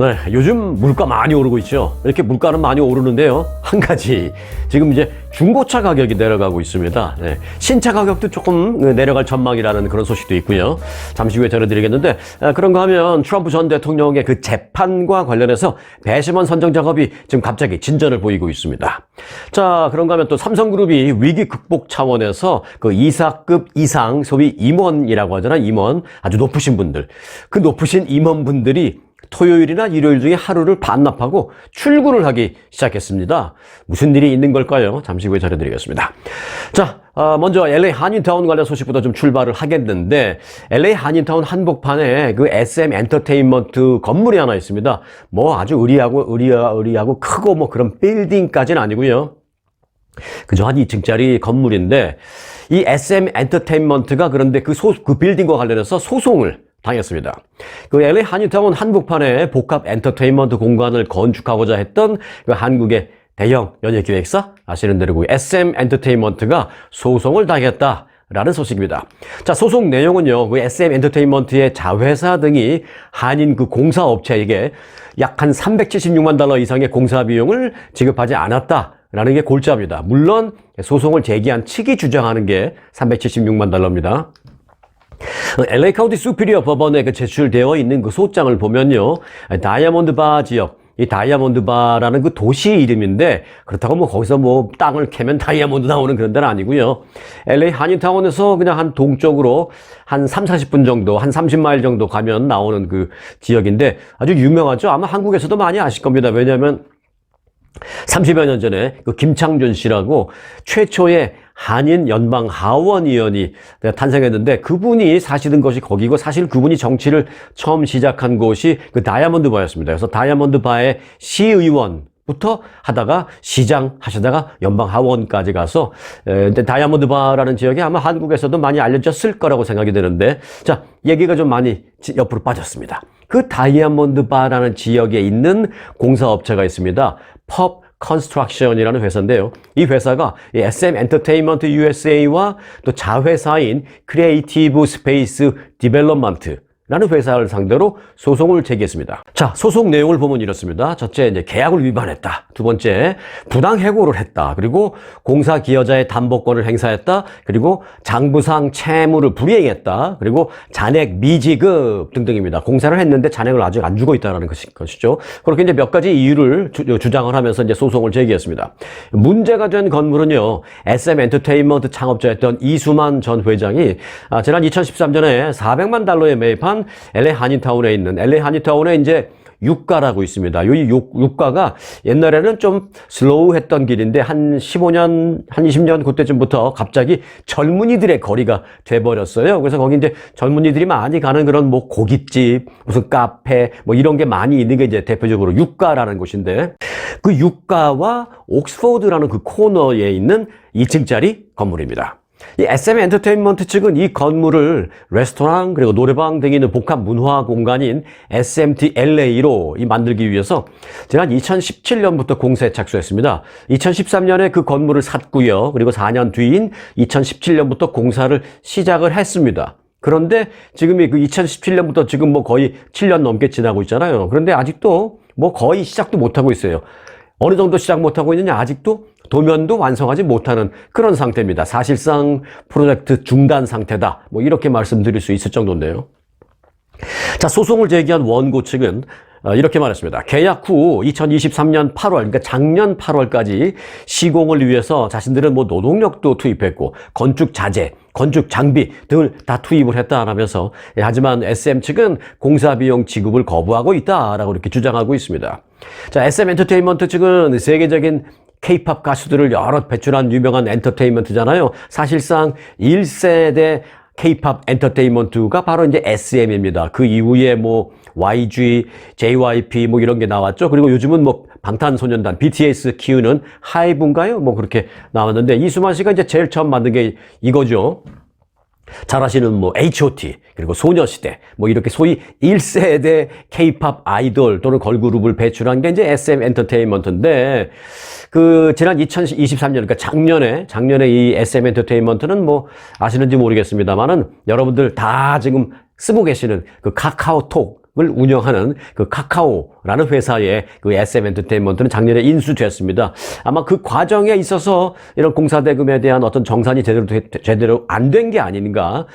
네, 요즘 물가 많이 오르고 있죠. 이렇게 물가는 많이 오르는데요. 한 가지, 지금 이제 중고차 가격이 내려가고 있습니다. 네, 신차 가격도 조금 내려갈 전망이라는 그런 소식도 있고요. 잠시 후에 전해드리겠는데, 그런가 하면 트럼프 전 대통령의 그 재판과 관련해서 배심원 선정 작업이 지금 갑자기 진전을 보이고 있습니다. 자, 그런가 하면 또 삼성그룹이 위기 극복 차원에서 그 이사급 이상, 소위 임원이라고 하잖아요. 임원, 아주 높으신 분들. 그 높으신 임원분들이 토요일이나 일요일 중에 하루를 반납하고 출근을 하기 시작했습니다. 무슨 일이 있는 걸까요? 잠시 후에 전해드리겠습니다. 자, 먼저 LA 한인타운 관련 소식부터 좀 출발을 하겠는데, LA 한인타운 한복판에 그 SM 엔터테인먼트 건물이 하나 있습니다. 뭐 아주 의리하고 크고 뭐 그런 빌딩까지는 아니고요. 그저 한 2층짜리 건물인데, 이 SM 엔터테인먼트가 그런데 그 빌딩과 관련해서 소송을 당했습니다. 그 LA 한인타운 한복판에 복합 엔터테인먼트 공간을 건축하고자 했던 그 한국의 대형 연예기획사 아시는 대로 그 SM 엔터테인먼트가 소송을 당했다라는 소식입니다. 자, 소송 내용은요, 그 SM 엔터테인먼트의 자회사 등이 한인 그 공사업체에게 약 한 $376만 이상의 공사 비용을 지급하지 않았다라는 게 골자입니다. 물론 소송을 제기한 측이 주장하는 게 $376만. LA 카운티 수피리어 법원에 그 제출되어 있는 그 소장을 보면요, 다이아몬드 바 지역, 이 다이아몬드 바라는 그 도시 이름인데, 그렇다고 뭐 거기서 뭐 땅을 캐면 다이아몬드 나오는 그런 데는 아니고요. LA 한인타운에서 그냥 한 동쪽으로 한 30-40분 정도, 한 30마일 정도 가면 나오는 그 지역인데 아주 유명하죠. 아마 한국에서도 많이 아실 겁니다. 왜냐하면 30여 년 전에 그 김창준 씨라고 최초의 한인 연방 하원의원이 탄생했는데, 그분이 사시던 것이 거기고, 사실 그분이 정치를 처음 시작한 곳이 그 다이아몬드 바였습니다. 그래서 다이아몬드 바의 시의원부터 하다가 시장 하시다가 연방 하원까지 가서, 근데 다이아몬드 바라는 지역이 아마 한국에서도 많이 알려졌을 거라고 생각이 되는데, 자, 얘기가 좀 많이 옆으로 빠졌습니다. 그 다이아몬드 바라는 지역에 있는 공사업체가 있습니다. 펍 컨스트럭션이라는 회사인데요. 이 회사가 SM 엔터테인먼트 USA와 또 자회사인 크리에이티브 스페이스 디벨롭먼트라는 회사를 상대로 소송을 제기했습니다. 자, 소송 내용을 보면 이렇습니다. 첫째, 이제 계약을 위반했다. 두 번째, 부당 해고를 했다. 그리고 공사 기여자의 담보권을 행사했다. 그리고 장부상 채무를 불이행했다. 그리고 잔액 미지급 등등입니다. 공사를 했는데 잔액을 아직 안 주고 있다는 것이죠. 그렇게 이제 몇 가지 이유를 주장을 하면서 이제 소송을 제기했습니다. 문제가 된 건물은요, SM 엔터테인먼트 창업자였던 이수만 전 회장이 지난 2013년에 $400만 매입한 LA 한인타운에 있는, LA 한인타운에 이제 유가라고 있습니다. 이 유가가 옛날에는 좀 슬로우했던 길인데 한 15년, 한 20년 그때쯤부터 갑자기 젊은이들의 거리가 돼버렸어요. 그래서 거기 이제 젊은이들이 많이 가는 그런 뭐 고깃집, 무슨 카페, 뭐 이런 게 많이 있는 게 이제 대표적으로 유가라는 곳인데, 그 유가와 옥스포드라는 그 코너에 있는 2층짜리 건물입니다. 이 SM 엔터테인먼트 측은 이 건물을 레스토랑 그리고 노래방 등이 있는 복합 문화 공간인 SMT LA로 만들기 위해서 지난 2017년부터 공사에 착수했습니다. 2013년에 그 건물을 샀고요. 그리고 4년 뒤인 2017년부터 공사를 시작을 했습니다. 그런데 지금이 그 2017년부터 지금 뭐 거의 7년 넘게 지나고 있잖아요. 그런데 아직도 뭐 거의 시작도 못하고 있어요. 어느 정도 시작 못하고 있느냐? 아직도 도면도 완성하지 못하는 그런 상태입니다. 사실상 프로젝트 중단 상태다. 뭐 이렇게 말씀드릴 수 있을 정도인데요. 자, 소송을 제기한 원고 측은 이렇게 말했습니다. 계약 후 2023년 8월, 그러니까 작년 8월까지 시공을 위해서 자신들은 뭐 노동력도 투입했고 건축 자재, 건축 장비 등을 다 투입을 했다라면서, 하지만 SM 측은 공사 비용 지급을 거부하고 있다라고 이렇게 주장하고 있습니다. 자, SM 엔터테인먼트 측은 세계적인 K-팝 가수들을 여러 배출한 유명한 엔터테인먼트잖아요. 사실상 1세대 K-팝 엔터테인먼트가 바로 이제 SM입니다. 그 이후에 뭐 YG, JYP 뭐 이런 게 나왔죠. 그리고 요즘은 뭐 방탄소년단, BTS 키우는 하이브인가요? 뭐 그렇게 나왔는데, 이수만 씨가 이제 제일 처음 만든 게 이거죠. 잘 아시는 뭐 H.O.T. 그리고 소녀시대 뭐 이렇게 소위 1세대 K-팝 아이돌 또는 걸그룹을 배출한 게 이제 SM 엔터테인먼트인데, 그 지난 2023년, 그러니까 작년에 이 SM 엔터테인먼트는 뭐 아시는지 모르겠습니다만은 여러분들 다 지금 쓰고 계시는 그 카카오톡 운영하는 그 카카오라는 회사의 그 SM 엔터테인먼트는 작년에 인수됐습니다. 아마 그 과정에 있어서 이런 공사대금에 대한 어떤 정산이 제대로 안 된 게 아닌가,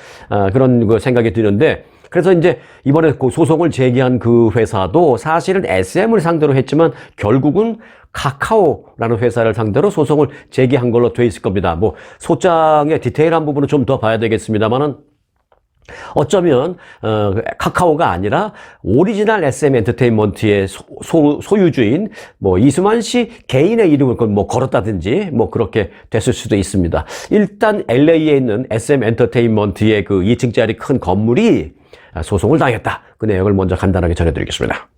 그런 그 생각이 드는데, 그래서 이제 이번에 그 소송을 제기한 그 회사도 사실은 SM을 상대로 했지만 결국은 카카오라는 회사를 상대로 소송을 제기한 걸로 돼 있을 겁니다. 뭐 소장의 디테일한 부분은 좀 더 봐야 되겠습니다만은 어쩌면 카카오가 아니라 오리지널 SM 엔터테인먼트의 소유주인 뭐 이수만 씨 개인의 이름을 뭐 걸었다든지 뭐 그렇게 됐을 수도 있습니다. 일단 LA에 있는 SM 엔터테인먼트의 그 2층짜리 큰 건물이 소송을 당했다. 그 내용을 먼저 간단하게 전해드리겠습니다.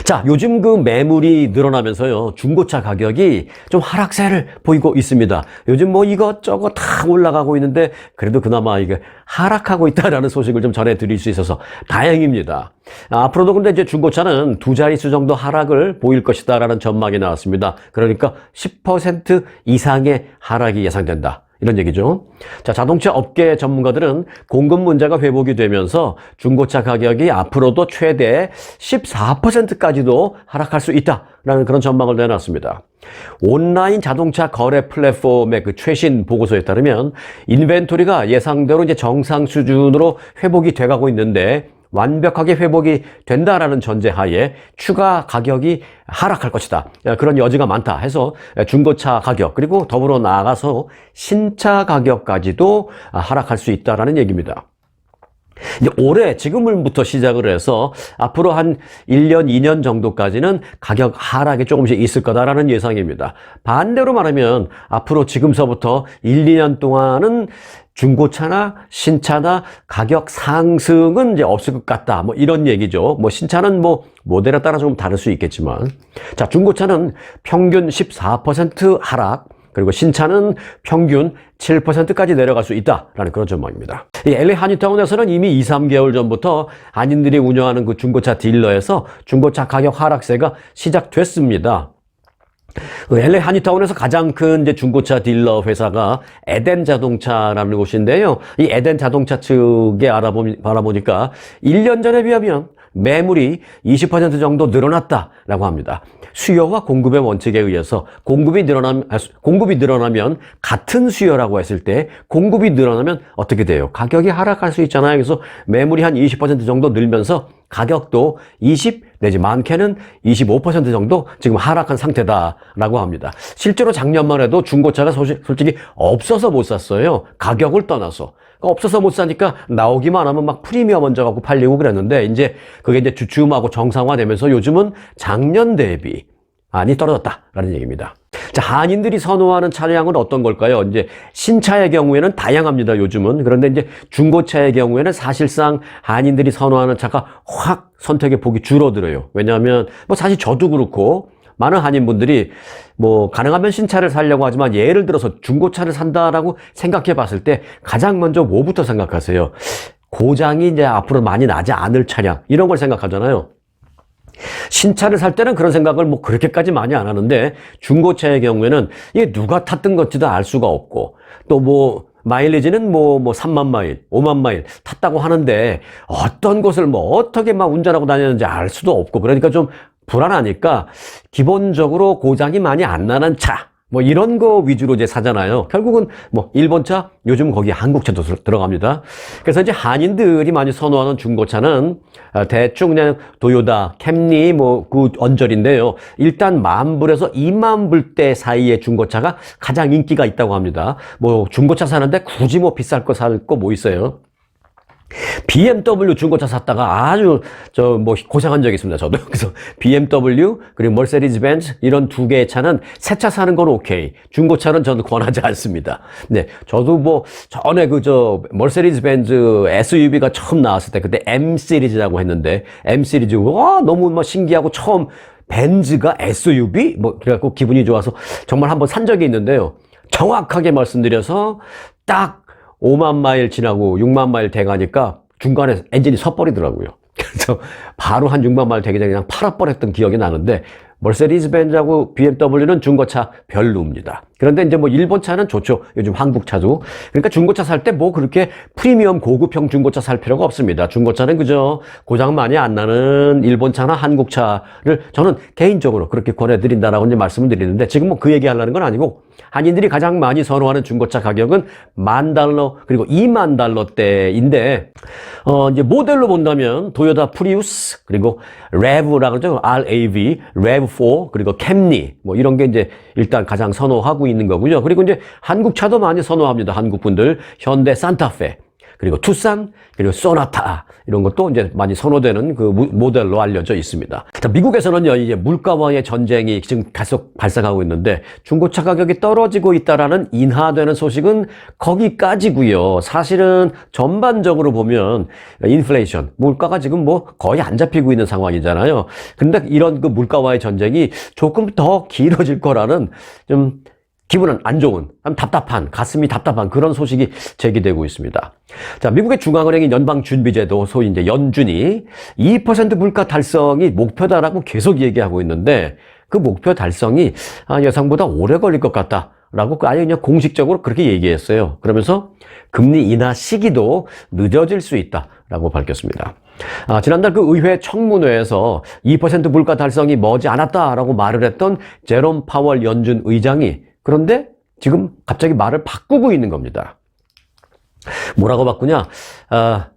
자, 요즘 그 매물이 늘어나면서요, 중고차 가격이 좀 하락세를 보이고 있습니다. 요즘 뭐 이것저것 다 올라가고 있는데, 그래도 그나마 이게 하락하고 있다라는 소식을 좀 전해드릴 수 있어서 다행입니다. 앞으로도 근데 이제 중고차는 두 자릿수 정도 하락을 보일 것이다라는 전망이 나왔습니다. 그러니까 10% 이상의 하락이 예상된다. 이런 얘기죠. 자, 자동차 업계 전문가들은 공급 문제가 회복이 되면서 중고차 가격이 앞으로도 최대 14%까지도 하락할 수 있다라는 그런 전망을 내놨습니다. 온라인 자동차 거래 플랫폼의 그 최신 보고서에 따르면 인벤토리가 예상대로 이제 정상 수준으로 회복이 돼가고 있는데 완벽하게 회복이 된다라는 전제하에 추가 가격이 하락할 것이다. 그런 여지가 많다 해서 중고차 가격 그리고 더불어 나아가서 신차 가격까지도 하락할 수 있다라는 얘기입니다. 이제 올해 지금부터 시작을 해서 앞으로 한 1년, 2년 정도까지는 가격 하락이 조금씩 있을 거다라는 예상입니다. 반대로 말하면 앞으로 지금서부터 1, 2년 동안은 중고차나 신차나 가격 상승은 이제 없을 것 같다. 뭐 이런 얘기죠. 뭐 신차는 뭐 모델에 따라 좀 다를 수 있겠지만. 자, 중고차는 평균 14% 하락. 그리고 신차는 평균 7%까지 내려갈 수 있다라는 그런 전망입니다. 이 LA 한인타운에서는 이미 2, 3개월 전부터 한인들이 운영하는 그 중고차 딜러에서 중고차 가격 하락세가 시작됐습니다. LA 한인타운에서 가장 큰 이제 중고차 딜러 회사가 에덴 자동차라는 곳인데요. 이 에덴 자동차 측에 알아보니까 1년 전에 비하면 매물이 20% 정도 늘어났다라고 합니다. 수요와 공급의 원칙에 의해서 공급이 늘어나면 같은 수요라고 했을 때 공급이 늘어나면 어떻게 돼요? 가격이 하락할 수 있잖아요. 그래서 매물이 한 20% 정도 늘면서 가격도 20 내지 많게는 25% 정도 지금 하락한 상태다라고 합니다. 실제로 작년만 해도 중고차가 솔직히 없어서 못 샀어요. 가격을 떠나서. 없어서 못 사니까 나오기만 하면 막 프리미엄 얹어 갖고 팔리고 그랬는데 이제 그게 이제 주춤하고 정상화되면서 요즘은 작년 대비 많이 떨어졌다라는 얘기입니다. 자, 한인들이 선호하는 차량은 어떤 걸까요? 이제 신차의 경우에는 다양합니다, 요즘은. 그런데 이제 중고차의 경우에는 사실상 한인들이 선호하는 차가 확 선택의 폭이 줄어들어요. 왜냐하면 뭐 사실 저도 그렇고 많은 한인분들이 뭐 가능하면 신차를 사려고 하지만 예를 들어서 중고차를 산다라고 생각해 봤을 때 가장 먼저 뭐부터 생각하세요? 고장이 이제 앞으로 많이 나지 않을 차량 이런 걸 생각하잖아요. 신차를 살 때는 그런 생각을 뭐 그렇게까지 많이 안 하는데 중고차의 경우에는 이게 누가 탔던 건지도 알 수가 없고 또 뭐 마일리지는 뭐 3만 마일, 5만 마일 탔다고 하는데 어떤 곳을 뭐 어떻게 막 운전하고 다녔는지 알 수도 없고 그러니까 좀 불안하니까 기본적으로 고장이 많이 안 나는 차 뭐 이런 거 위주로 이제 사잖아요. 결국은 뭐 일본차, 요즘 거기 한국차도 들어갑니다. 그래서 이제 한인들이 많이 선호하는 중고차는 대충 그냥 도요타, 캠리 뭐 그 언저리인데요. 일단 10,000불에서 20,000불대 사이의 중고차가 가장 인기가 있다고 합니다. 뭐 중고차 사는데 굳이 뭐 비쌀 거 살 거 뭐 있어요? BMW 중고차 샀다가 아주 뭐 고생한 적이 있습니다. 저도. 그래서 BMW 그리고 머세디스 벤츠 이런 두 개의 차는 새 차 사는 건 오케이. 중고차는 저는 권하지 않습니다. 네. 저도 뭐 전에 머세디스 벤츠 SUV가 처음 나왔을 때 그때 M 시리즈라고 했는데 M 시리즈 와 너무 뭐 신기하고 처음 벤츠가 SUV 뭐 그래갖고 기분이 좋아서 정말 한번 산 적이 있는데요. 정확하게 말씀드려서 딱 5만 마일 지나고 6만 마일 돼가니까 중간에 엔진이 섰버리더라고요. 그래서 바로 한 6만 마일 되기 전에 그냥 팔아버렸던 기억이 나는데 머세디스 벤츠하고 BMW는 중고차 별로입니다. 그런데 이제 뭐 일본 차는 좋죠. 요즘 한국 차도. 그러니까 중고차 살 때 뭐 그렇게 프리미엄 고급형 중고차 살 필요가 없습니다. 중고차는 그저 고장 많이 안 나는 일본 차나 한국 차를 저는 개인적으로 그렇게 권해드린다라고 이제 말씀을 드리는데, 지금 뭐 그 얘기 하려는 건 아니고, 한인들이 가장 많이 선호하는 중고차 가격은 $10,000 그리고 $20,000대인데, 이제 모델로 본다면 도요타 프리우스, 그리고 RAV라고 그러죠. RAV, RAV4, 그리고 캠리, 뭐 이런 게 이제 일단 가장 선호하고 있는 거고요. 그리고 이제 한국 차도 많이 선호합니다. 한국 분들. 현대 산타페, 그리고 투싼, 그리고 소나타, 이런 것도 이제 많이 선호되는 그 모델로 알려져 있습니다. 자, 미국에서는요, 이제 물가와의 전쟁이 지금 계속 발생하고 있는데, 중고차 가격이 떨어지고 있다라는 인하되는 소식은 거기까지고요. 사실은 전반적으로 보면 인플레이션, 물가가 지금 뭐 거의 안 잡히고 있는 상황이잖아요. 근데 이런 그 물가와의 전쟁이 조금 더 길어질 거라는 좀 기분은 안 좋은, 답답한, 가슴이 답답한 그런 소식이 제기되고 있습니다. 자, 미국의 중앙은행인 연방준비제도, 소위 이제 연준이 2% 물가 달성이 목표다라고 계속 얘기하고 있는데, 그 목표 달성이 예상보다 오래 걸릴 것 같다라고 아예 그냥 공식적으로 그렇게 얘기했어요. 그러면서 금리 인하 시기도 늦어질 수 있다라고 밝혔습니다. 지난달 그 의회 청문회에서 2% 물가 달성이 머지 않았다라고 말을 했던 제롬 파월 연준 의장이, 그런데 지금 갑자기 말을 바꾸고 있는 겁니다. 뭐라고 바꾸냐?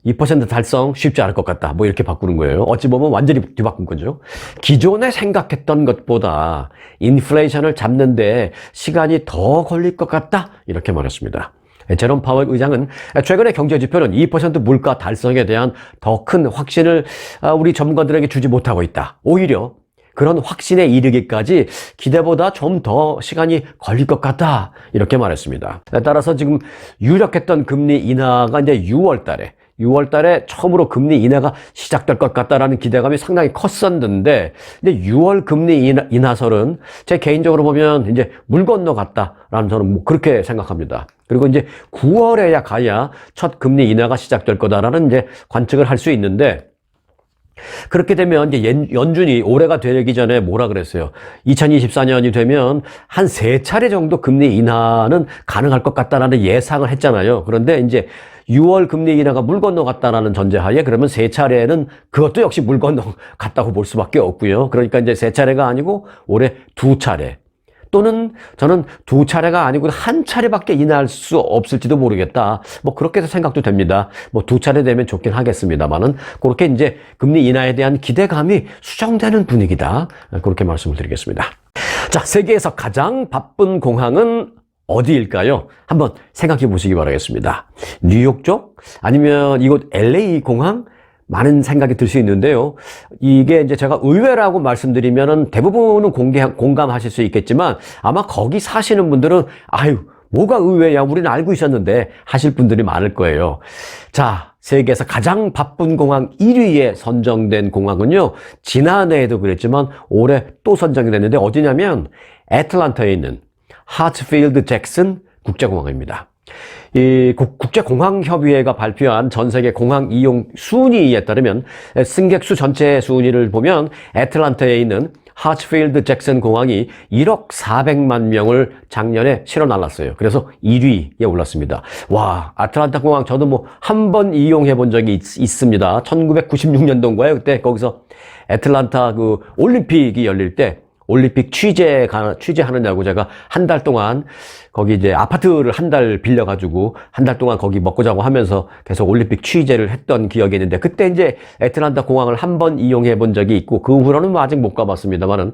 2% 달성 쉽지 않을 것 같다. 뭐 이렇게 바꾸는 거예요. 어찌 보면 완전히 뒤바꾼 거죠. 기존에 생각했던 것보다 인플레이션을 잡는데 시간이 더 걸릴 것 같다. 이렇게 말했습니다. 제롬 파월 의장은 최근의 경제 지표는 2% 물가 달성에 대한 더 큰 확신을 우리 전문가들에게 주지 못하고 있다. 오히려 그런 확신에 이르기까지 기대보다 좀 더 시간이 걸릴 것 같다. 이렇게 말했습니다. 따라서 지금 유력했던 금리 인하가 이제 6월 달에 처음으로 금리 인하가 시작될 것 같다라는 기대감이 상당히 컸었는데, 이제 6월 금리 인하설은 제 개인적으로 보면 이제 물 건너갔다라는 저는 뭐 그렇게 생각합니다. 그리고 이제 9월에야 가야 첫 금리 인하가 시작될 거다라는 이제 관측을 할 수 있는데, 그렇게 되면 이제 연준이 올해가 되기 전에 뭐라 그랬어요? 2024년이 되면 한 3차례 정도 금리 인하는 가능할 것 같다라는 예상을 했잖아요. 그런데 이제 6월 금리 인하가 물 건너갔다라는 전제하에 그러면 3차례는 그것도 역시 물 건너갔다고 볼 수밖에 없고요. 그러니까 이제 3차례가 아니고 올해 2차례. 또는 저는 2차례가 아니고 1차례밖에 인하할 수 없을지도 모르겠다. 뭐 그렇게 해서 생각도 됩니다. 뭐 2차례 되면 좋긴 하겠습니다만은 그렇게 이제 금리 인하에 대한 기대감이 수정되는 분위기다. 그렇게 말씀을 드리겠습니다. 자, 세계에서 가장 바쁜 공항은 어디일까요? 한번 생각해 보시기 바라겠습니다. 뉴욕 쪽? 아니면 이곳 LA 공항? 많은 생각이 들 수 있는데요. 이게 이제 제가 의외라고 말씀드리면은 대부분은 공감하실 수 있겠지만, 아마 거기 사시는 분들은 아유, 뭐가 의외야, 우리는 알고 있었는데 하실 분들이 많을 거예요. 자, 세계에서 가장 바쁜 공항 1위에 선정된 공항은요, 지난해에도 그랬지만 올해 또 선정이 됐는데 어디냐면 애틀랜타에 있는 하츠필드 잭슨 국제공항입니다. 이 국제공항협의회가 발표한 전 세계 공항 이용 순위에 따르면 승객 수 전체 순위를 보면 애틀랜타에 있는 하츠필드 잭슨 공항이 1억 400만 명을 작년에 실어 날랐어요. 그래서 1위에 올랐습니다. 와, 아틀란타 공항 저도 뭐 한 번 이용해 본 적이 있습니다. 1996년도인가요? 그때 거기서 애틀란타 그 올림픽이 열릴 때 올림픽 취재하느냐고 제가 한 달 동안 거기 이제 아파트를 한 달 빌려가지고 한 달 동안 거기 먹고 자고 하면서 계속 올림픽 취재를 했던 기억이 있는데, 그때 이제 애틀랜타 공항을 한 번 이용해 본 적이 있고, 그 후로는 뭐 아직 못 가봤습니다만은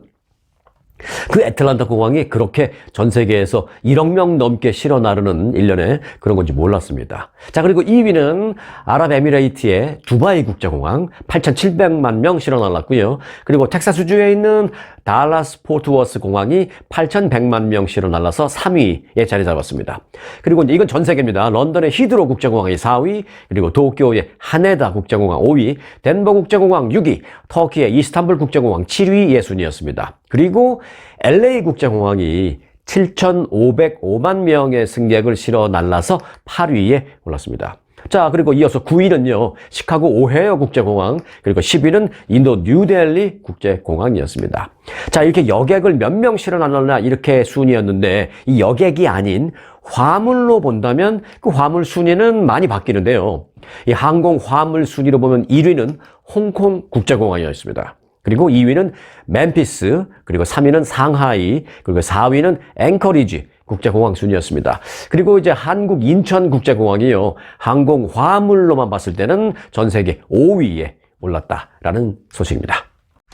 그 애틀랜타 공항이 그렇게 전 세계에서 1억 명 넘게 실어 나르는 일련의 그런 건지 몰랐습니다. 자, 그리고 2위는 아랍에미레이트의 두바이 국제공항 8,700만 명 실어 날랐고요. 그리고 텍사스주에 있는 달라스 포트워스 공항이 8,100만 명 실어 날라서 3위에 자리 잡았습니다. 그리고 이건 전 세계입니다. 런던의 히드로 국제공항이 4위, 그리고 도쿄의 하네다 국제공항 5위, 덴버 국제공항 6위, 터키의 이스탄불 국제공항 7위의 순이었습니다. 그리고 LA 국제공항이 7,505만 명의 승객을 실어 날라서 8위에 올랐습니다. 자, 그리고 이어서 9위는요, 시카고 오헤어 국제공항, 그리고 10위는 인도 뉴델리 국제공항이었습니다. 자, 이렇게 여객을 몇 명 실어나느냐, 이렇게 순위였는데, 이 여객이 아닌 화물로 본다면 그 화물 순위는 많이 바뀌는데요. 이 항공 화물 순위로 보면 1위는 홍콩 국제공항이었습니다. 그리고 2위는 멤피스, 그리고 3위는 상하이, 그리고 4위는 앵커리지 국제공항 순이었습니다. 그리고 이제 한국 인천국제공항이요, 항공 화물로만 봤을 때는 전 세계 5위에 올랐다라는 소식입니다.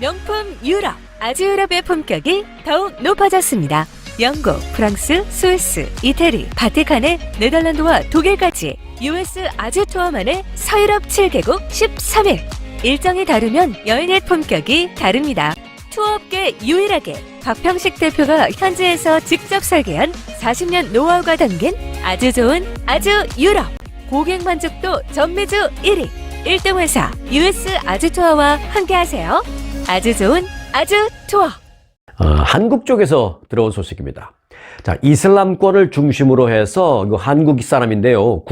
명품 유럽, 아주유럽의 품격이 더욱 높아졌습니다. 영국, 프랑스, 스위스, 이태리, 바티칸의 네덜란드와 독일까지 US 아주투어만의 서유럽 7개국 13일. 일정이 다르면 여행의 품격이 다릅니다. 투어업계 유일하게 박평식 대표가 현지에서 직접 설계한 40년 노하우가 담긴 아주 좋은 아주 유럽. 고객 만족도 전매주 1위. 1등 회사 US 아주투어와 함께하세요. 아주 좋은 아주투어. 한국 쪽에서 들어온 소식입니다. 자, 이슬람권을 중심으로 해서 한국 사람인데요.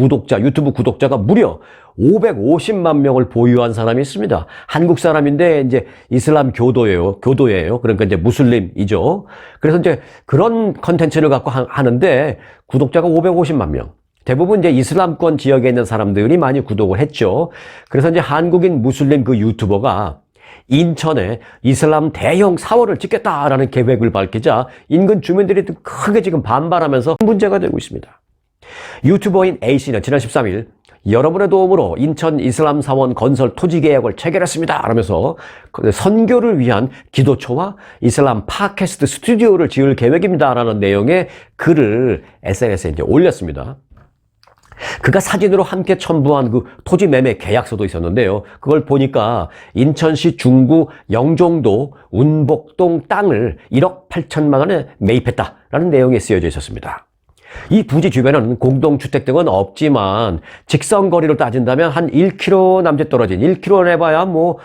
유튜브 구독자가 무려 550만 명을 보유한 사람이 있습니다. 한국 사람인데 이제 이슬람 교도예요. 그러니까 이제 무슬림이죠. 그래서 이제 그런 컨텐츠를 갖고 하는데 구독자가 550만 명. 대부분 이제 이슬람권 지역에 있는 사람들이 많이 구독을 했죠. 그래서 이제 한국인 무슬림 그 유튜버가 인천에 이슬람 대형 사원을 짓겠다라는 계획을 밝히자 인근 주민들이 크게 지금 반발하면서 문제가 되고 있습니다. 유튜버인 A씨는 지난 13일 여러분의 도움으로 인천 이슬람 사원 건설 토지 계약을 체결했습니다 라면서 선교를 위한 기도처와 이슬람 팟캐스트 스튜디오를 지을 계획입니다 라는 내용의 글을 SNS에 이제 올렸습니다. 그가 사진으로 함께 첨부한 그 토지 매매 계약서도 있었는데요. 그걸 보니까 인천시 중구 영종도 운복동 땅을 1억 8천만 원에 매입했다라는 내용이 쓰여져 있었습니다. 이 부지 주변은 공동주택 등은 없지만 직선거리로 따진다면 한 1km 남짓 떨어진 1km 해봐야 뭐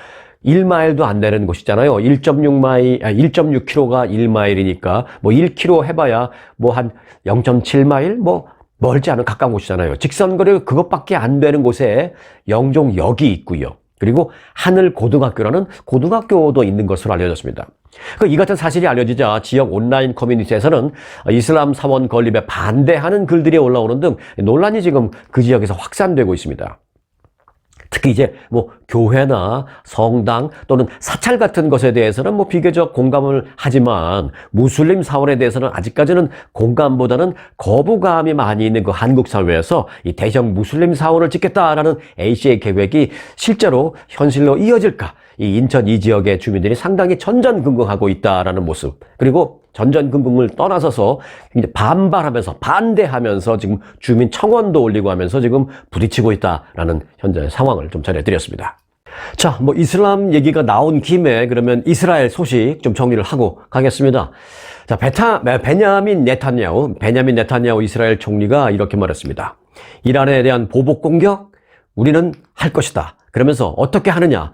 1마일도 안 되는 곳이잖아요. 1.6km가 1마일이니까 뭐 1km 해봐야 뭐 한 0.7마일 뭐 멀지 않은 가까운 곳이잖아요. 직선거리 그것밖에 안 되는 곳에 영종역이 있고요. 그리고 하늘고등학교라는 고등학교도 있는 것으로 알려졌습니다. 이 같은 사실이 알려지자 지역 온라인 커뮤니티에서는 이슬람 사원 건립에 반대하는 글들이 올라오는 등 논란이 지금 그 지역에서 확산되고 있습니다. 특히 이제 뭐 교회나 성당 또는 사찰 같은 것에 대해서는 뭐 비교적 공감을 하지만 무슬림 사원에 대해서는 아직까지는 공감보다는 거부감이 많이 있는 그 한국 사회에서 이 대형 무슬림 사원을 짓겠다라는 A씨의 계획이 실제로 현실로 이어질까? 이 인천 이 지역의 주민들이 상당히 전전긍긍하고 있다라는 모습. 그리고 전전긍긍을 떠나서서 반발하면서 반대하면서 지금 주민 청원도 올리고 하면서 지금 부딪히고 있다라는 현재 상황을 좀 전해드렸습니다. 자, 뭐 이슬람 얘기가 나온 김에 그러면 이스라엘 소식 좀 정리를 하고 가겠습니다. 자, 베냐민 네탄야후 이스라엘 총리가 이렇게 말했습니다. 이란에 대한 보복 공격 우리는 할 것이다. 그러면서 어떻게 하느냐?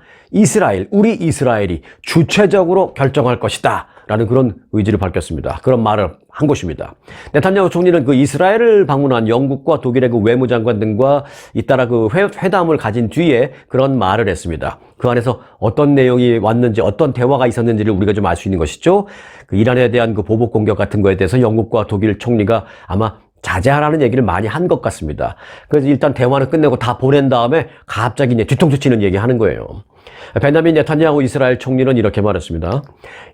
우리 이스라엘이 주체적으로 결정할 것이다. 라는 그런 의지를 밝혔습니다. 그런 말을 한 것입니다. 네탄야후 총리는 그 이스라엘을 방문한 영국과 독일의 그 외무장관 등과 잇따라 그 회담을 가진 뒤에 그런 말을 했습니다. 그 안에서 어떤 내용이 왔는지 어떤 대화가 있었는지를 우리가 좀 알 수 있는 것이죠. 그 이란에 대한 그 보복 공격 같은 거에 대해서 영국과 독일 총리가 아마 자제하라는 얘기를 많이 한 것 같습니다. 그래서 일단 대화는 끝내고 다 보낸 다음에 갑자기 이제 뒤통수 치는 얘기 하는 거예요. 베냐민 네탄야후 이스라엘 총리는 이렇게 말했습니다.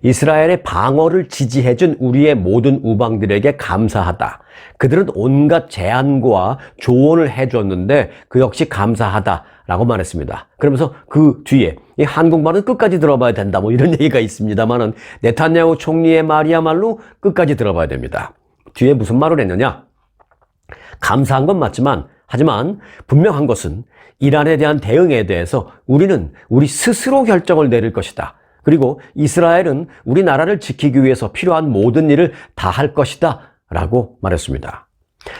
이스라엘의 방어를 지지해준 우리의 모든 우방들에게 감사하다. 그들은 온갖 제안과 조언을 해줬는데 그 역시 감사하다라고 말했습니다. 그러면서 그 뒤에 이 한국말은 끝까지 들어봐야 된다 뭐 이런 얘기가 있습니다만은 네탄야후 총리의 말이야말로 끝까지 들어봐야 됩니다. 뒤에 무슨 말을 했느냐? 감사한 건 맞지만 하지만 분명한 것은 이란에 대한 대응에 대해서 우리는 우리 스스로 결정을 내릴 것이다. 그리고 이스라엘은 우리나라를 지키기 위해서 필요한 모든 일을 다 할 것이다 라고 말했습니다.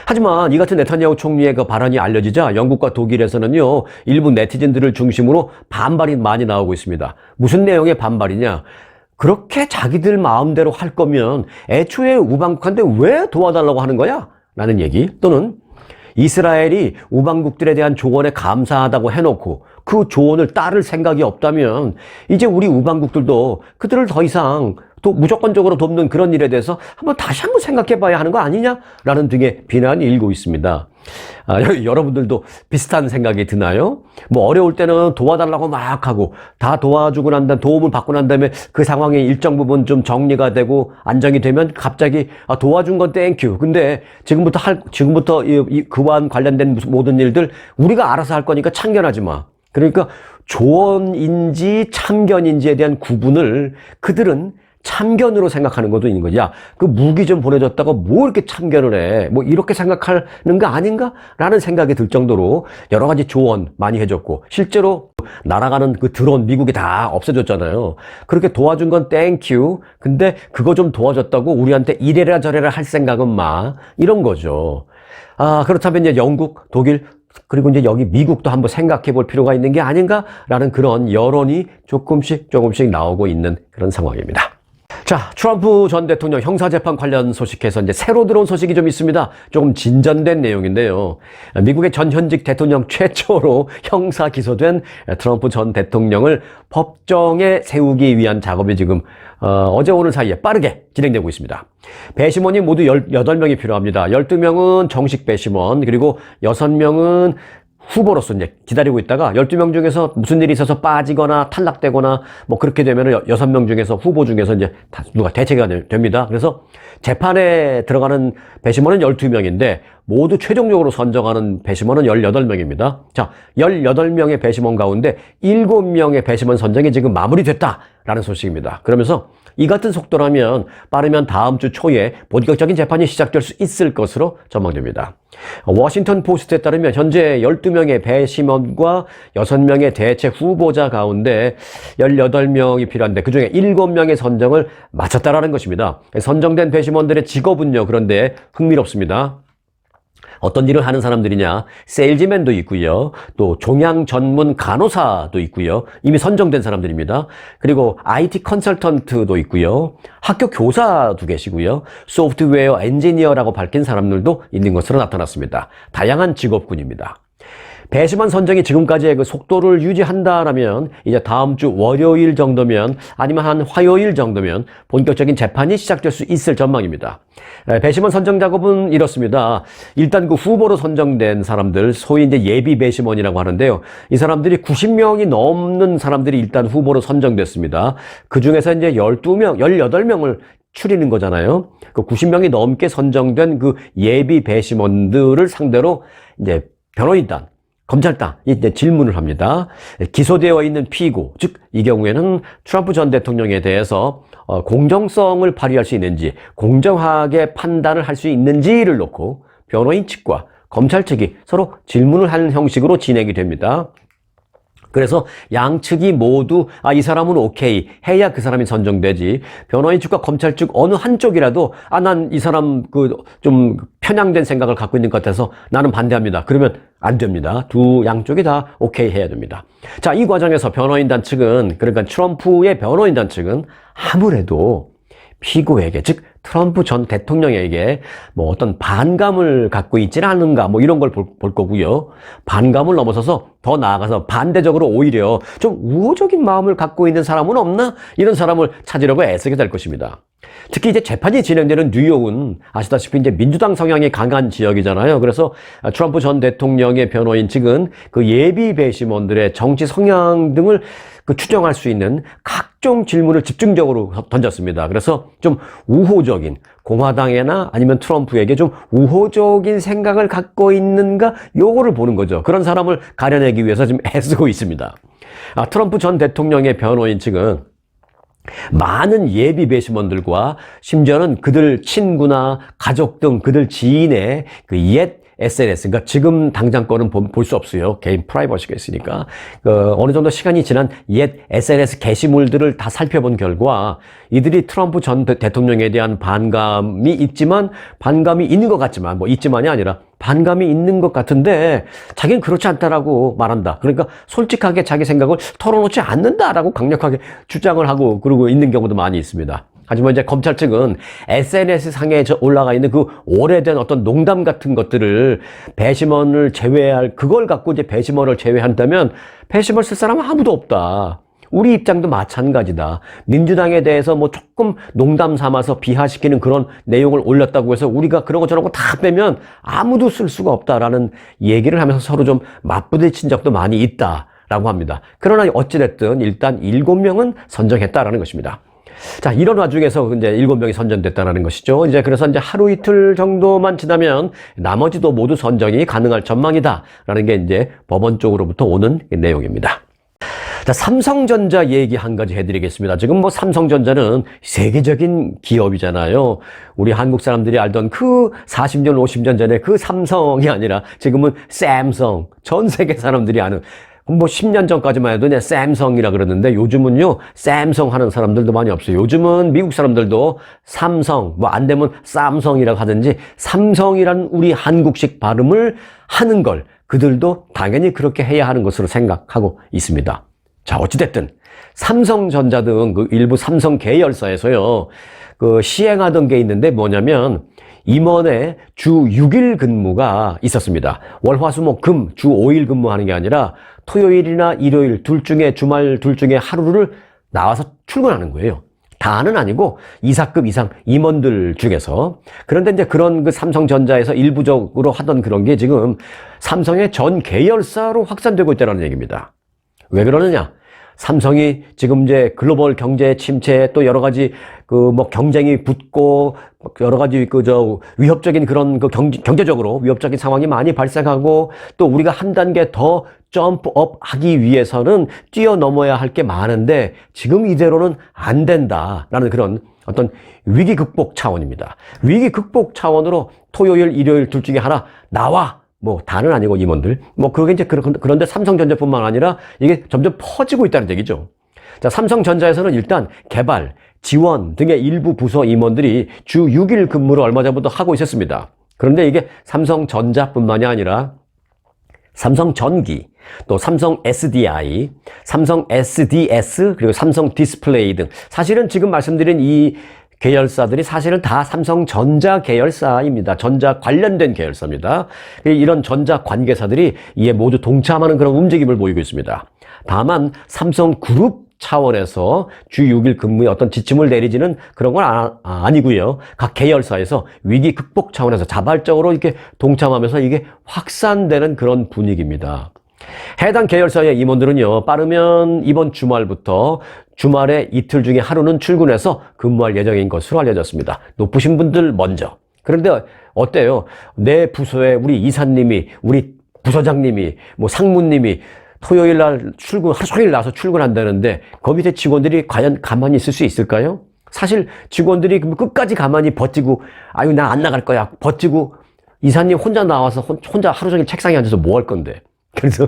하지만 이 같은 네탄야후 총리의 그 발언이 알려지자 영국과 독일에서는요, 일부 네티즌들을 중심으로 반발이 많이 나오고 있습니다. 무슨 내용의 반발이냐? 그렇게 자기들 마음대로 할 거면 애초에 우방국한테 왜 도와달라고 하는 거야? 라는 얘기. 또는 이스라엘이 우방국들에 대한 조언에 감사하다고 해놓고 그 조언을 따를 생각이 없다면 이제 우리 우방국들도 그들을 더 이상 또 무조건적으로 돕는 그런 일에 대해서 다시 한번 생각해 봐야 하는 거 아니냐라는 등의 비난이 일고 있습니다. 여러분들도 비슷한 생각이 드나요? 뭐 어려울 때는 도와달라고 막 하고 다 도와주고 난 다음에 도움을 받고 난 다음에 그 상황이 일정 부분 좀 정리가 되고 안정이 되면 갑자기 도와준 건 땡큐. 근데 지금부터 그와 관련된 모든 일들 우리가 알아서 할 거니까 참견하지 마. 그러니까 조언인지 참견인지에 대한 구분을 그들은 참견으로 생각하는 것도 있는 거지. 야, 그 무기 좀 보내줬다고 뭐 이렇게 참견을 해? 뭐 이렇게 생각하는 거 아닌가? 라는 생각이 들 정도로 여러 가지 조언 많이 해줬고, 실제로 날아가는 그 드론 미국이 다 없애줬잖아요. 그렇게 도와준 건 땡큐. 근데 그거 좀 도와줬다고 우리한테 이래라 저래라 할 생각은 마. 이런 거죠. 그렇다면 이제 영국, 독일, 그리고 이제 여기 미국도 한번 생각해 볼 필요가 있는 게 아닌가라는 그런 여론이 조금씩 나오고 있는 그런 상황입니다. 자, 트럼프 전 대통령 형사재판 관련 소식에서 이제 새로 들어온 소식이 좀 있습니다. 조금 진전된 내용인데요. 미국의 전 현직 대통령 최초로 형사 기소된 트럼프 전 대통령을 법정에 세우기 위한 작업이 지금 어제 오늘 사이에 빠르게 진행되고 있습니다. 배심원이 모두 18명이 필요합니다. 12명은 정식 배심원, 그리고 6명은 후보로서 이제 기다리고 있다가 12명 중에서 무슨 일이 있어서 빠지거나 탈락되거나 뭐 그렇게 되면은 6명 중에서 후보 중에서 이제 누가 대체가 됩니다. 그래서 재판에 들어가는 배심원은 12명인데 모두 최종적으로 선정하는 배심원은 18명입니다. 자, 18명의 배심원 가운데 7명의 배심원 선정이 지금 마무리됐다라는 소식입니다. 그러면서 이 같은 속도라면 빠르면 다음 주 초에 본격적인 재판이 시작될 수 있을 것으로 전망됩니다. 워싱턴 포스트에 따르면 현재 12명의 배심원과 6명의 대체 후보자 가운데 18명이 필요한데 그중에 7명의 선정을 마쳤다라는 것입니다. 선정된 배심원들의 직업은요, 그런데 흥미롭습니다. 어떤 일을 하는 사람들이냐? 세일즈맨도 있고요. 또 종양 전문 간호사도 있고요. 이미 선정된 사람들입니다. 그리고 IT 컨설턴트도 있고요. 학교 교사도 계시고요. 소프트웨어 엔지니어라고 밝힌 사람들도 있는 것으로 나타났습니다. 다양한 직업군입니다. 배심원 선정이 지금까지의 그 속도를 유지한다라면 이제 다음 주 월요일 정도면 아니면 한 화요일 정도면 본격적인 재판이 시작될 수 있을 전망입니다. 배심원 선정 작업은 이렇습니다. 일단 그 후보로 선정된 사람들, 소위 이제 예비 배심원이라고 하는데요. 이 사람들이 90명이 넘는 사람들이 일단 후보로 선정됐습니다. 그 중에서 이제 18명을 추리는 거잖아요. 그 90명이 넘게 선정된 그 예비 배심원들을 상대로 이제 변호인단, 검찰단 이제 질문을 합니다. 기소되어 있는 피고, 즉 이 경우에는 트럼프 전 대통령에 대해서 공정성을 발휘할 수 있는지, 공정하게 판단을 할 수 있는지를 놓고 변호인 측과 검찰 측이 서로 질문을 하는 형식으로 진행이 됩니다. 그래서 양측이 모두 이 사람은 오케이 해야 그 사람이 선정되지, 변호인 측과 검찰 측 어느 한쪽이라도 난 이 사람 좀 편향된 생각을 갖고 있는 것 같아서 나는 반대합니다. 그러면 안 됩니다. 두 양쪽이 다 오케이 해야 됩니다. 자, 이 과정에서 변호인단 측은, 그러니까 트럼프의 변호인단 측은 아무래도 피고에게, 즉 트럼프 전 대통령에게 뭐 어떤 반감을 갖고 있지는 않은가, 뭐 이런 걸 볼 거고요. 반감을 넘어서서 더 나아가서 반대적으로 오히려 좀 우호적인 마음을 갖고 있는 사람은 없나? 이런 사람을 찾으려고 애쓰게 될 것입니다. 특히 이제 재판이 진행되는 뉴욕은 아시다시피 이제 민주당 성향이 강한 지역이잖아요. 그래서 트럼프 전 대통령의 변호인 측은 그 예비 배심원들의 정치 성향 등을 추정할 수 있는 각종 질문을 집중적으로 던졌습니다. 그래서 좀 우호적인, 공화당이나 아니면 트럼프에게 좀 우호적인 생각을 갖고 있는가, 요거를 보는 거죠. 그런 사람을 가려내기 위해서 지금 애쓰고 있습니다. 트럼프 전 대통령의 변호인 측은 많은 예비 배심원들과 심지어는 그들 친구나 가족 등 그들 지인의 그 옛 SNS, 그러니까 지금 당장 거는 볼 수 없어요. 개인 프라이버시가 있으니까. 어느 정도 시간이 지난 옛 SNS 게시물들을 다 살펴본 결과 이들이 트럼프 전 대통령에 대한 반감이 있지만, 반감이 있는 것 같지만, 뭐 있지만이 아니라 반감이 있는 것 같은데 자기는 그렇지 않다라고 말한다. 그러니까 솔직하게 자기 생각을 털어놓지 않는다라고 강력하게 주장을 하고 그러고 있는 경우도 많이 있습니다. 하지만 이제 검찰 측은 SNS 상에 올라가 있는 그 오래된 어떤 농담 같은 것들을 배심원을 제외할, 그걸 갖고 이제 배심원을 제외한다면 배심원 쓸 사람은 아무도 없다. 우리 입장도 마찬가지다. 민주당에 대해서 뭐 조금 농담 삼아서 비하시키는 그런 내용을 올렸다고 해서 우리가 그런 거 저런 거 다 빼면 아무도 쓸 수가 없다라는 얘기를 하면서 서로 좀 맞부딪힌 적도 많이 있다라고 합니다. 그러나 어찌됐든 일단 7명은 선정했다라는 것입니다. 자, 이런 와중에서 이제 7명이 선정됐다는 것이죠. 이제 그래서 이제 하루 이틀 정도만 지나면 나머지도 모두 선정이 가능할 전망이다라는 게 이제 법원 쪽으로부터 오는 내용입니다. 자, 삼성전자 얘기 한 가지 해드리겠습니다. 지금 뭐 삼성전자는 세계적인 기업이잖아요. 우리 한국 사람들이 알던 그 40년, 50년 전에 그 삼성이 아니라 지금은 샘성. 전 세계 사람들이 아는, 뭐 10년 전까지만 해도 그냥 샘성이라 그러는데 요즘은요, 샘성 하는 사람들도 많이 없어요. 요즘은 미국 사람들도 삼성, 뭐 안 되면 쌈성이라고 하든지 삼성이란 우리 한국식 발음을 하는 걸 그들도 당연히 그렇게 해야 하는 것으로 생각하고 있습니다. 자, 어찌됐든 삼성전자 등 그 일부 삼성 계열사에서요, 그 시행하던 게 있는데 뭐냐면 임원의 주 6일 근무가 있었습니다. 월, 화, 수, 목, 금 주 5일 근무하는 게 아니라 토요일이나 일요일 둘 중에, 주말 둘 중에 하루를 나와서 출근하는 거예요. 다는 아니고 이사급 이상 임원들 중에서. 그런데 이제 그런 그 삼성전자에서 일부적으로 하던 그런 게 지금 삼성의 전 계열사로 확산되고 있다는 얘기입니다. 왜 그러느냐? 삼성이 지금 이제 글로벌 경제 침체, 또 여러 가지 그 뭐 경쟁이 붙고 여러 가지 위협적인 그런 그 경제적으로 위협적인 상황이 많이 발생하고, 또 우리가 한 단계 더 점프업 하기 위해서는 뛰어넘어야 할 게 많은데 지금 이대로는 안 된다라는 그런 어떤 위기 극복 차원입니다. 위기 극복 차원으로 토요일, 일요일 둘 중에 하나 나와. 뭐 다는 아니고 임원들. 뭐 그게 이제 그런데 삼성전자뿐만 아니라 이게 점점 퍼지고 있다는 얘기죠. 자, 삼성전자에서는 일단 개발, 지원 등의 일부 부서 임원들이 주 6일 근무를 얼마 전부터 하고 있었습니다. 그런데 이게 삼성전자뿐만이 아니라 삼성전기, 또 삼성 SDI, 삼성 SDS, 그리고 삼성 디스플레이 등 사실은 지금 말씀드린 이 계열사들이 사실은 다 삼성전자 계열사입니다. 전자 관련된 계열사입니다. 이런 전자 관계사들이 이에 모두 동참하는 그런 움직임을 보이고 있습니다. 다만 삼성그룹 차원에서 주 6일 근무에 어떤 지침을 내리지는 그런 건 아니고요. 각 계열사에서 위기 극복 차원에서 자발적으로 이렇게 동참하면서 이게 확산되는 그런 분위기입니다. 해당 계열사의 임원들은요, 빠르면 이번 주말부터 주말에 이틀 중에 하루는 출근해서 근무할 예정인 것으로 알려졌습니다. 높으신 분들 먼저. 그런데 어때요? 내 부서에 우리 이사님이, 우리 부서장님이, 뭐 상무님이 토요일 날 출근, 하루 종일 나와서 출근한다는데 그 밑에 직원들이 과연 가만히 있을 수 있을까요? 사실 직원들이 끝까지 가만히 버티고, 아유, 나 안 나갈 거야. 버티고 이사님 혼자 나와서 혼자 하루 종일 책상에 앉아서 뭐 할 건데. 그래서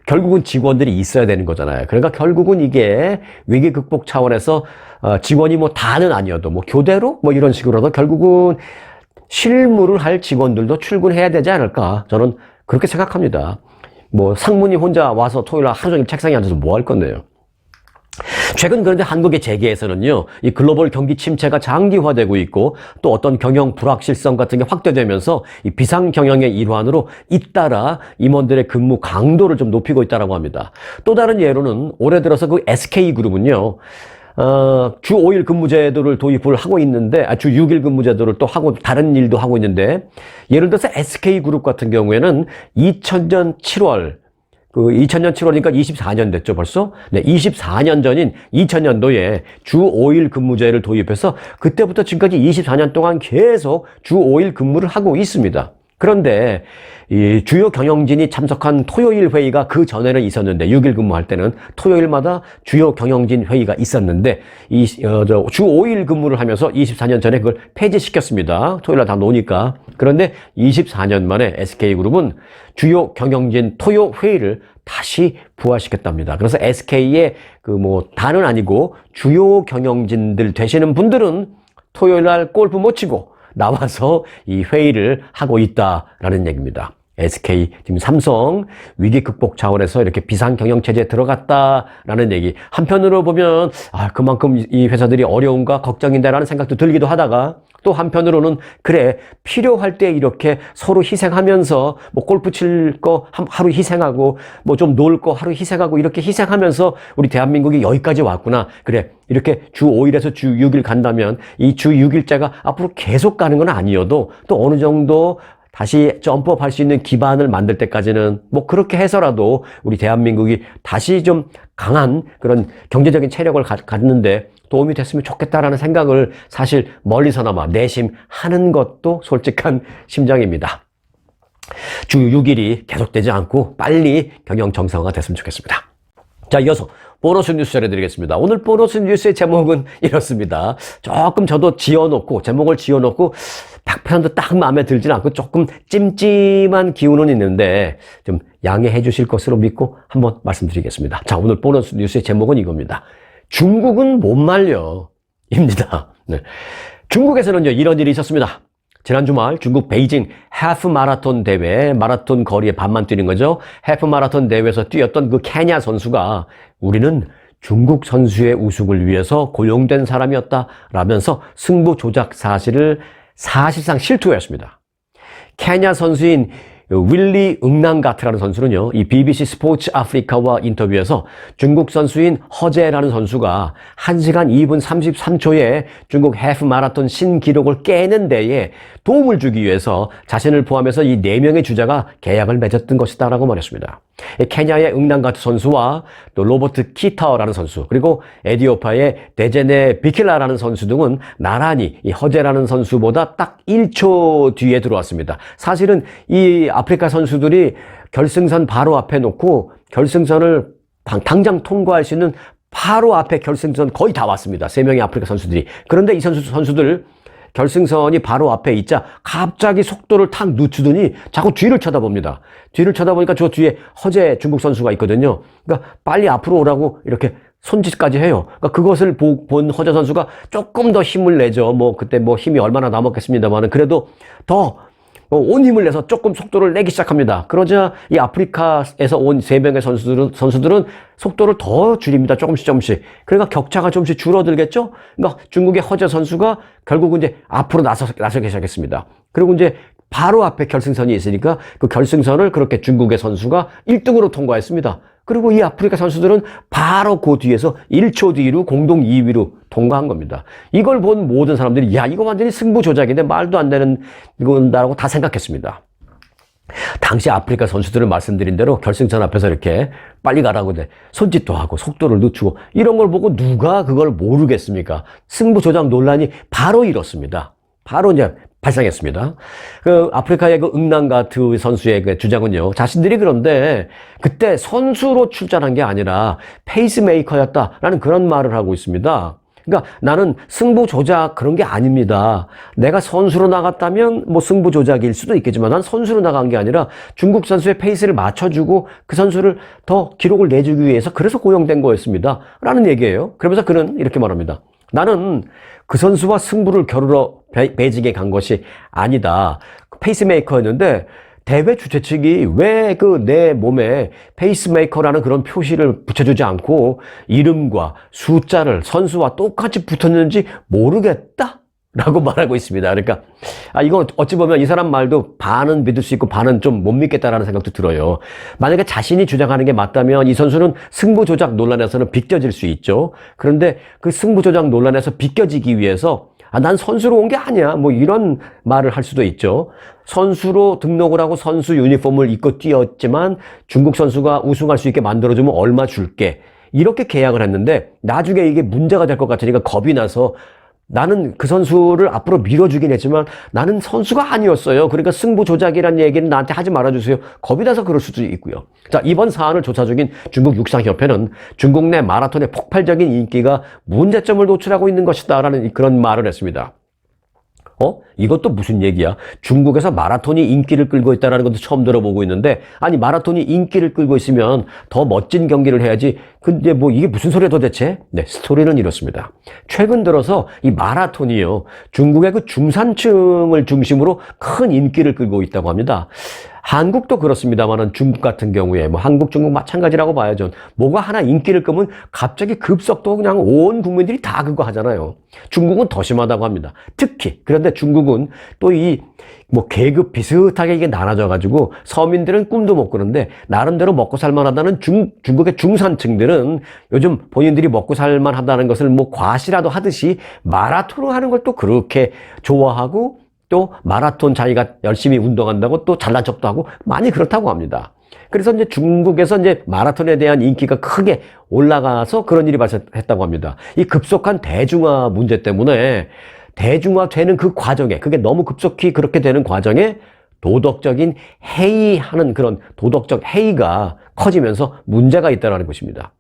결국은 직원들이 있어야 되는 거잖아요. 그러니까 결국은 이게 위기 극복 차원에서 직원이 뭐 다는 아니어도 뭐 교대로 뭐 이런 식으로도 결국은 실무를 할 직원들도 출근해야 되지 않을까, 저는 그렇게 생각합니다. 뭐 상무님 혼자 와서 토요일 날 하루 종일 책상에 앉아서 뭐 할 건데요. 최근 그런데 한국의 재계에서는요, 이 글로벌 경기 침체가 장기화되고 있고 또 어떤 경영 불확실성 같은 게 확대되면서 이 비상 경영의 일환으로 잇따라 임원들의 근무 강도를 좀 높이고 있다고 합니다. 또 다른 예로는 올해 들어서 그 SK그룹은요, 주 5일 근무제도를 도입을 하고 있는데, 주 6일 근무제도를 또 하고 다른 일도 하고 있는데, 예를 들어서 SK그룹 같은 경우에는 2000년 7월, 2000년 7월이니까 24년 됐죠, 벌써? 네, 24년 전인 2000년도에 주 5일 근무제를 도입해서 그때부터 지금까지 24년 동안 계속 주 5일 근무를 하고 있습니다. 그런데 이 주요 경영진이 참석한 토요일 회의가 그 전에는 있었는데, 6일 근무할 때는 토요일마다 주요 경영진 회의가 있었는데, 주 5일 근무를 하면서 24년 전에 그걸 폐지시켰습니다. 토요일날 다 노니까. 그런데 24년 만에 SK그룹은 주요 경영진 토요 회의를 다시 부활시켰답니다. 그래서 SK의 다는 아니고 주요 경영진들 되시는 분들은 토요일날 골프 못 치고 나와서 이 회의를 하고 있다라는 얘기입니다. SK, 지금 삼성 위기 극복 차원에서 이렇게 비상 경영 체제에 들어갔다라는 얘기. 한편으로 보면 그만큼 이 회사들이 어려움과 걱정인데라는 생각도 들기도 하다가 또 한편으로는 그래 필요할 때 이렇게 서로 희생하면서 뭐 골프 칠 거 하루 희생하고 뭐 좀 놀 거 하루 희생하고 이렇게 희생하면서 우리 대한민국이 여기까지 왔구나. 그래 이렇게 주 5일에서 주 6일 간다면 이 주 6일째가 앞으로 계속 가는 건 아니어도 또 어느 정도 다시 점프업 할 수 있는 기반을 만들 때까지는 뭐 그렇게 해서라도 우리 대한민국이 다시 좀 강한 그런 경제적인 체력을 갖는데 도움이 됐으면 좋겠다라는 생각을 사실 멀리서나마 내심하는 것도 솔직한 심정입니다. 주 6일이 계속되지 않고 빨리 경영 정상화가 됐으면 좋겠습니다. 자, 이어서 보너스 뉴스 전해드리겠습니다. 오늘 보너스 뉴스의 제목은 이렇습니다. 조금 저도 제목을 지어놓고 100% 딱 마음에 들진 않고 조금 찜찜한 기운은 있는데 좀 양해해 주실 것으로 믿고 한번 말씀드리겠습니다. 자, 오늘 보너스 뉴스의 제목은 이겁니다. 중국은 못 말려 입니다. 네. 중국에서는요, 이런 일이 있었습니다. 지난 주말 중국 베이징 하프 마라톤 대회, 마라톤 거리에 반만 뛰는 거죠. 하프 마라톤 대회에서 뛰었던 그 케냐 선수가 우리는 중국 선수의 우승을 위해서 고용된 사람이었다라면서 승부 조작 사실을 사실상 실토했습니다. 케냐 선수인 윌리 응난가트라는 선수는요, 이 BBC 스포츠 아프리카와 인터뷰에서 중국 선수인 허재라는 선수가 1시간 2분 33초에 중국 해프 마라톤 신기록을 깨는 데에 도움을 주기 위해서 자신을 포함해서 이 4명의 주자가 계약을 맺었던 것이다라고 말했습니다. 케냐의 응난가트 선수와 또 로버트 키타어라는 선수, 그리고 에디오파의 데제네 비킬라라는 선수 등은 나란히 이 허재라는 선수보다 딱 1초 뒤에 들어왔습니다. 사실은 이 아프리카 선수들이 결승선 바로 앞에 놓고 결승선을 당장 통과할 수 있는 바로 앞에 결승선 거의 다 왔습니다. 3명의 아프리카 선수들이. 그런데 이 선수들 결승선이 바로 앞에 있자 갑자기 속도를 탁 늦추더니 자꾸 뒤를 쳐다봅니다. 뒤를 쳐다보니까 저 뒤에 허재 중국 선수가 있거든요. 그러니까 빨리 앞으로 오라고 이렇게 손짓까지 해요. 그러니까 그것을 본 허재 선수가 조금 더 힘을 내죠. 뭐 그때 뭐 힘이 얼마나 남았겠습니다만은 그래도 더 온 힘을 내서 조금 속도를 내기 시작합니다. 그러자 이 아프리카에서 온 3명의 선수들은 속도를 더 줄입니다. 조금씩. 그러니까 격차가 조금씩 줄어들겠죠? 그러니까 중국의 허재 선수가 결국은 이제 앞으로 나서기 시작했습니다. 그리고 이제 바로 앞에 결승선이 있으니까 그 결승선을 그렇게 중국의 선수가 1등으로 통과했습니다. 그리고 이 아프리카 선수들은 바로 그 뒤에서 1초 뒤로 공동 2위로 통과한 겁니다. 이걸 본 모든 사람들이 야, 이거 완전히 승부 조작인데 말도 안 되는 건다라고 다 생각했습니다. 당시 아프리카 선수들은 말씀드린 대로 결승선 앞에서 이렇게 빨리 가라고 손짓도 하고 속도를 늦추고 이런 걸 보고 누가 그걸 모르겠습니까? 승부 조작 논란이 바로 일었습니다. 바로 이제 발생했습니다. 그 아프리카의 그 응난가트 선수의 그 주장은요, 자신들이 그런데 그때 선수로 출전한 게 아니라 페이스메이커였다라는 그런 말을 하고 있습니다. 그러니까 나는 승부 조작 그런 게 아닙니다. 내가 선수로 나갔다면 뭐 승부 조작일 수도 있겠지만 난 선수로 나간 게 아니라 중국 선수의 페이스를 맞춰주고 그 선수를 더 기록을 내주기 위해서 그래서 고용된 거였습니다. 라는 얘기예요. 그러면서 그는 이렇게 말합니다. 나는 그 선수와 승부를 겨루러 베이징에 간 것이 아니다. 페이스메이커였는데 대회 주최 측이 왜 그 내 몸에 페이스메이커라는 그런 표시를 붙여주지 않고 이름과 숫자를 선수와 똑같이 붙었는지 모르겠다? 라고 말하고 있습니다. 그러니까 이건 어찌 보면 이 사람 말도 반은 믿을 수 있고 반은 좀 못 믿겠다라는 생각도 들어요. 만약에 자신이 주장하는 게 맞다면 이 선수는 승부 조작 논란에서는 비껴질 수 있죠. 그런데 그 승부 조작 논란에서 비껴지기 위해서 난 선수로 온 게 아니야. 뭐 이런 말을 할 수도 있죠. 선수로 등록을 하고 선수 유니폼을 입고 뛰었지만 중국 선수가 우승할 수 있게 만들어주면 얼마 줄게. 이렇게 계약을 했는데 나중에 이게 문제가 될 것 같으니까 겁이 나서 나는 그 선수를 앞으로 밀어주긴 했지만 나는 선수가 아니었어요. 그러니까 승부 조작이라는 얘기는 나한테 하지 말아주세요. 겁이 나서 그럴 수도 있고요. 자, 이번 사안을 조사 중인 중국 육상협회는 중국 내 마라톤의 폭발적인 인기가 문제점을 노출하고 있는 것이다라는 그런 말을 했습니다. 이것도 무슨 얘기야? 중국에서 마라톤이 인기를 끌고 있다는 것도 처음 들어보고 있는데, 아니 마라톤이 인기를 끌고 있으면 더 멋진 경기를 해야지. 근데 뭐 이게 무슨 소리야 도대체? 네, 스토리는 이렇습니다. 최근 들어서 이 마라톤이요, 중국의 그 중산층을 중심으로 큰 인기를 끌고 있다고 합니다. 한국도 그렇습니다만은 중국 같은 경우에 뭐 한국, 중국 마찬가지라고 봐야죠. 뭐가 하나 인기를 끄면 갑자기 급속도 그냥 온 국민들이 다 그거 하잖아요. 중국은 더 심하다고 합니다. 특히 그런데 중국은 또 이 뭐 계급 비슷하게 이게 나눠져 가지고 서민들은 꿈도 못 꾸는데 나름대로 먹고 살만하다는 중국의 중산층들은 요즘 본인들이 먹고 살만하다는 것을 뭐 과시라도 하듯이 마라톤을 하는 걸 또 그렇게 좋아하고 또 마라톤 자기가 열심히 운동한다고 또 잘난 척도 하고 많이 그렇다고 합니다. 그래서 이제 중국에서 이제 마라톤에 대한 인기가 크게 올라가서 그런 일이 발생했다고 합니다. 이 급속한 대중화 문제 때문에 대중화되는 그 과정에, 그게 너무 급속히 그렇게 되는 과정에 도덕적인 해이하는 그런 도덕적 해이가 커지면서 문제가 있다는 것입니다.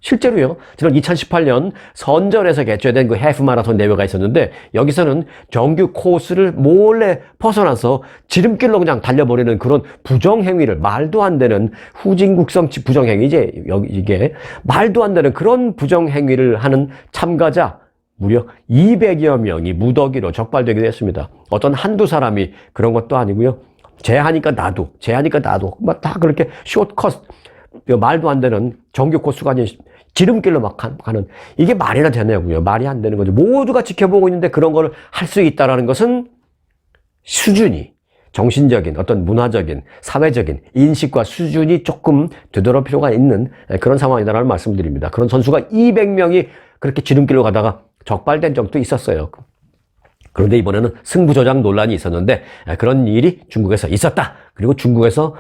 실제로요, 지난 2018년 선전에서 개최된 그 해프 마라톤 대회가 있었는데 여기서는 정규 코스를 몰래 벗어나서 지름길로 그냥 달려버리는 그런 부정행위를, 말도 안 되는 후진국성 부정행위지, 이게 말도 안 되는 그런 부정행위를 하는 참가자 무려 200여 명이 무더기로 적발되기도 했습니다. 어떤 한두 사람이 그런 것도 아니고요. 쟤하니까 나도 막 다 그렇게 숏컷, 말도 안 되는 정규 코스가 아닌 지름길로 막 가는, 이게 말이나 되냐고요. 말이 안 되는 거죠. 모두가 지켜보고 있는데 그런 걸 할 수 있다는 것은 수준이, 정신적인 어떤 문화적인 사회적인 인식과 수준이 조금 되돌아올 필요가 있는 그런 상황이다라는 말씀을 드립니다. 그런 선수가 200명이 그렇게 지름길로 가다가 적발된 적도 있었어요. 그런데 이번에는 승부조작 논란이 있었는데 그런 일이 중국에서 있었다. 그리고 중국에서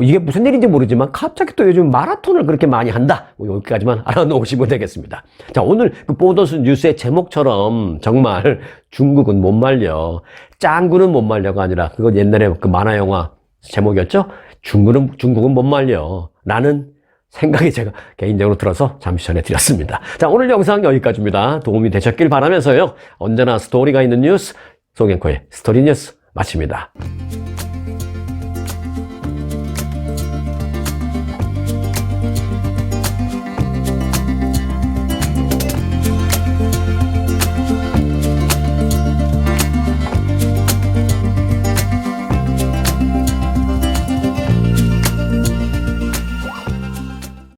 이게 무슨 일인지 모르지만 갑자기 또 요즘 마라톤을 그렇게 많이 한다. 여기까지만 알아놓으시면 되겠습니다. 자, 오늘 그 보도스 뉴스의 제목처럼 정말 중국은 못 말려, 짱구는 못 말려가 아니라, 그거 옛날에 그 만화 영화 제목이었죠? 중국은 못 말려. 라는 생각이 제가 개인적으로 들어서 잠시 전해드렸습니다. 자, 오늘 영상 여기까지입니다. 도움이 되셨길 바라면서요, 언제나 스토리가 있는 뉴스, 송앵커의 스토리 뉴스 마칩니다.